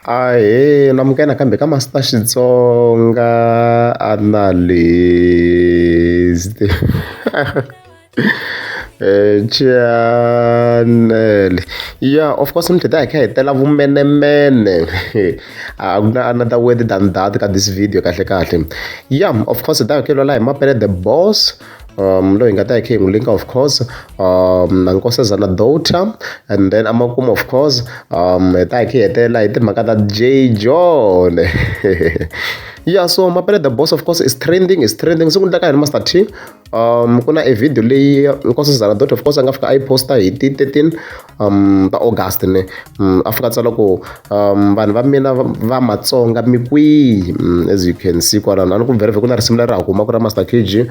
Ahee, namukela kambe ka Master Xitsonga analyst. Channel. Yeah, of course mi tlhela hi kha hi tela vumenemene. A ku na another word than that ka this video kahle kahle. Yeah, of course hi ta hi kelwela hi Mapele the Boss. Loyi hi nga ta hi kha hi n'wi linka of course na Nkosazana Daughter, and then amakumu of course hi ta hi kha hi hetelela hi timhaka ta J John. Yeah, so Mapele the Boss of course is trending so ku endleka hi ri Master T. Ku na e video leyi Nkosazana Daughter of course a nga fika a yi posta hi ti 13 ta August ne. A fika tsala ku vanhu va mina va Matsonga mi kwihi, as you can see kwalano a ni ku verify ku na risimu leri a humaka ra Master KG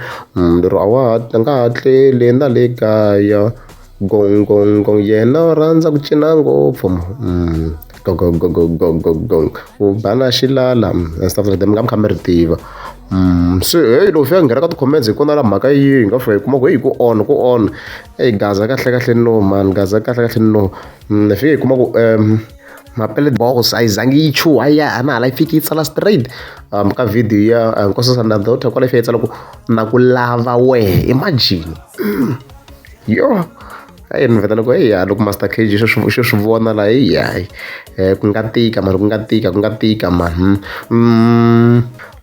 lero a nga ha tleli na le kaya gong yena u rhandza ku cina ngopfu gong u bana xilala and stuff like that, mi nga mi kha mi ri tiva. Se hey loko fika nghena ka ti-comments hi kona la mhaka yihi hi nga fika hi kuma ku hey ku on hey gaza kahle no man, gaza kahle no. Hi fike hi kuma ku Mapele Boss a yi zangi yi chuha yana hala yi fiki yi tsala straight ka video ya Nkosazana Daughter kwala yi fika yi tsala ku na ku lava wehe, imagine. Yo ni vheta loko loko Master KG xo swi vona la hayi ku nga tika man.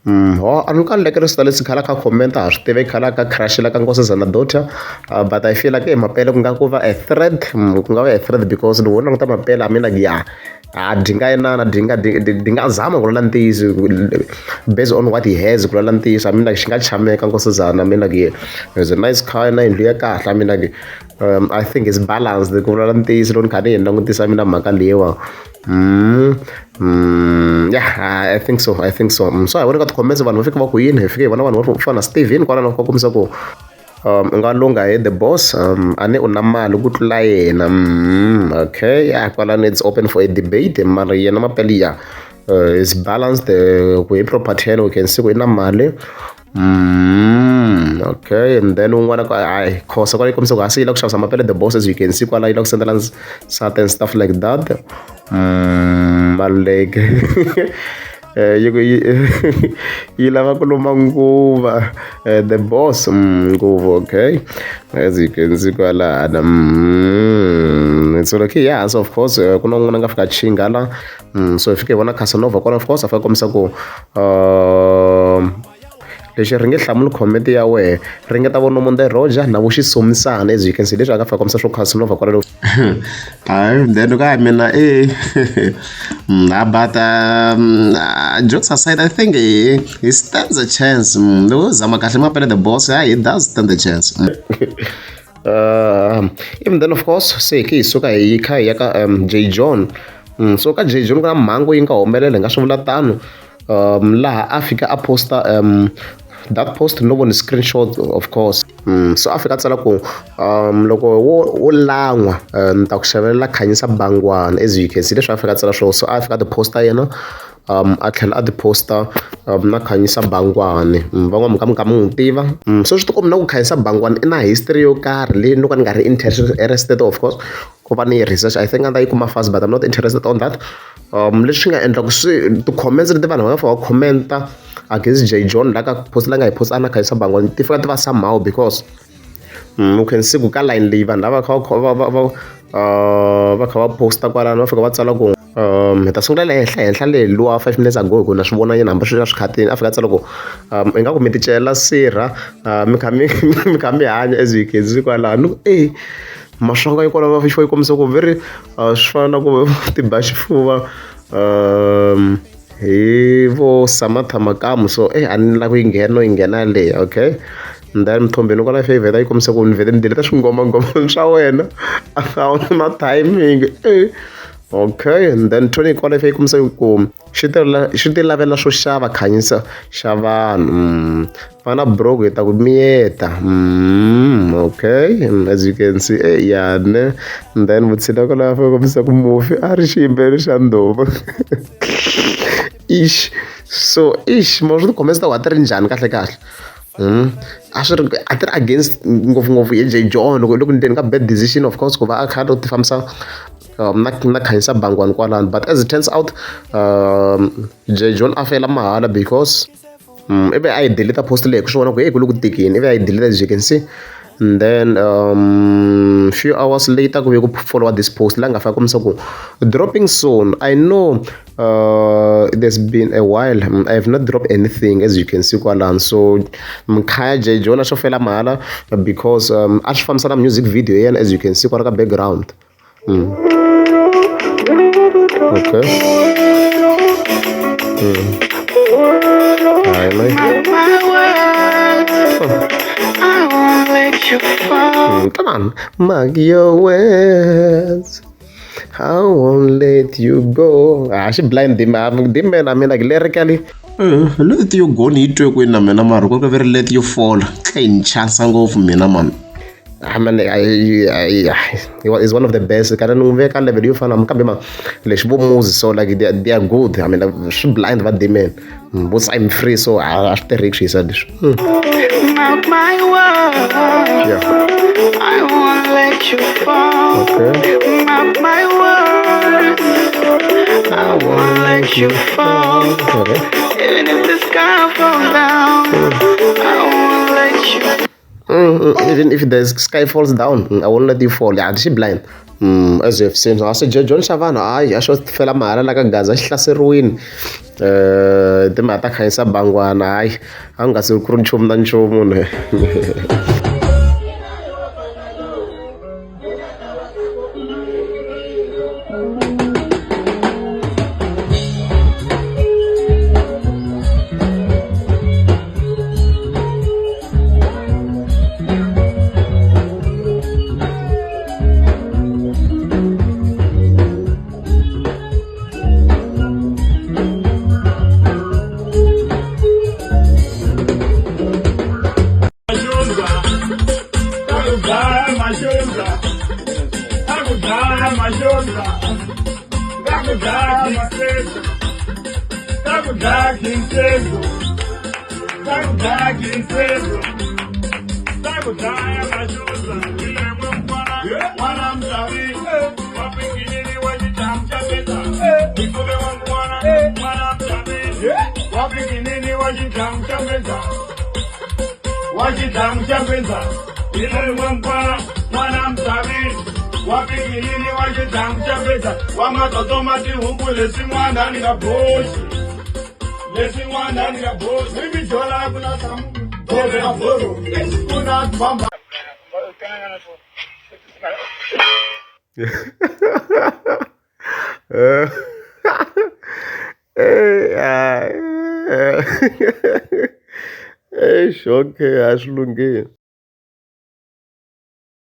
A ni kali lekerisa leswi khala ka commenta ha swi tiva khala ka crushela ka Nkosazana Daughter, but I feel like Mapele ku nga ku va a threat, because loko ni languta Mapele I mean like dinga zama ku lala ntiyiso based on what he has ku lala ntiyiso. I mean like xi nga chameka Nkosazana, I mean like there's a nice car na yindlu ya kahle. I mean like I think it's balanced ku lala ntiyiso loko ni kha ni hi langutisa mina mhaka leyiwa. Yeah, I think so. So I vona ka ti-comments vanhu va fika va ku yini, hi fike hi vona vanhu vo fana na Steven kwalano va kombisa ku nga lunga hi the boss a ne u na mali ku tlula yena. Okay, kwalano it's open for a debate, mara yena Mapele is balanced ku hi property yena we can see ku i na mali. Okay, and then un'wana ai khosa kwala yi kombisa ku asi yi la ku xavisa Mapele the Boss, as you can see kwala yi la ku sendela certain stuff like that. Maleke yi lava ku luma nguva the boss nguva. Okay, as you can see kwalana it's okay. Yeah, so of course ku na un'wana nga fika chinga la, so hi fike hi vona Casanova kwala of course a fika kombisa ku lexi ri nge hlamuli comment ya wehe ringeta vo Nomonde Roger na vo Xisomisana, as you can see leswi a nga fika kombisa swo Casanova kwala. Hayi then ka mina but jokes aside, I think he stands a chance. Loko zama kahle Mapele the Boss, he does stand a chance. Even then of course se hi suka hi kha hi ya ka J John. So ka J John ku na mhangu yi nga humelela hi nga swi vula tano laha a fika a posta that post no one screenshot of course. So a fika a tsala ku loko wo lan'wa ni ta ku xavelela Khanyisa Bangwana, as you can see leswi a fika a tsala swona. So a fika a ti posta yena a tlhela a ti posta na Khanyisa Bangwana. Van'wana mi kha mi n'wi tiva, so swi tikombi na ku Khanyisa Bangwana i na history yo karhi leyi no ka ni nga ri interested of course ku va ni research. I think a ta yi kuma fast but I'm not interested on that. Leswi nga endla ku ti-comments leti vanhu va nga fika va commenta against J John la ka post la nga hi posta na Khanyisa Bangwana ti fika ti va somehow, because you can see ku ka line leyi vanhu lava va kha va posta kwalano va fika va tsala ku hi ta sungula henhla leyi luwa 5 minutes ago hi ku na swi vona yena hambi swi swikhatini. A fika a tsala ku ingaku mi ti celela sirha mi kha mi hanya, as you can see kwalano. Maswanga yi kona va fika yi kombisa ku very swi fana na ku ti ba xifuva hi vo Samantha Makamu. So a ni la ku yi nghena leyi. Okay, and then mthombeni kwala favorite yi kombisa ku ni vhete ni deleta swingomangoma swa wena a nga na timing. Okay, and then Tony kwala yi kombisa ku xi ti lavela swo xava Khanyisa xa vanhu fana broke hi ta ku miyeta. Okay, and as you can see yane, and then vutshila kwala fa kombisa ku mufi a ri xiyimbelo xa ndhuma. So mo swi ti-comments ta wa ti ri njhani kahle a swi ri a ti ri against ngopfungopfu hi J John loko ni teni ka bad decision of course ku va a kha a ti fambisa na khanyisa bangwani kwalano, but as it turns out J John a fela mahala because ivi a yi delete post leyi ku swi vona ku ku le ku tikeni, ivi a yi delete as you can see. And then few hours later ku ve ku follow this post la nga faka kombisa ku dropping soon. I know it has been a while, I have not dropped anything as you can see kwalano, so mkhaya J John a swo fela mahala because a swi fambisana music video yena as you can see kwala ka background. Okay. Come on, mark your words. I won't let you go. She blind dim man. I mean, like lyrically. Let you go ni twe ku na mina mara ku very let you fall. Kain chance ngopfu mina man. I mean, it's one of the best. Kada nungveka level you fana mkambe ma leshibo moves, so like they are good. I mean, she blind what they mean. But I'm free, so after Rick she said this. Mark my words. Yeah. I won't let you fall. Okay. Mark my words. I won't let you fall. Okay. Even if the sky falls down, I won't let you. Even if the sky falls down, I won't let you fall. Yeah, she blind. As you have seen, I said John Shavana, I shot fela mara like a Gaza hlaseriwini. Timhaka ta khanyisa bangwana, a nga se ku ri nchumu na nchumu. Hey, shoke, aslunge.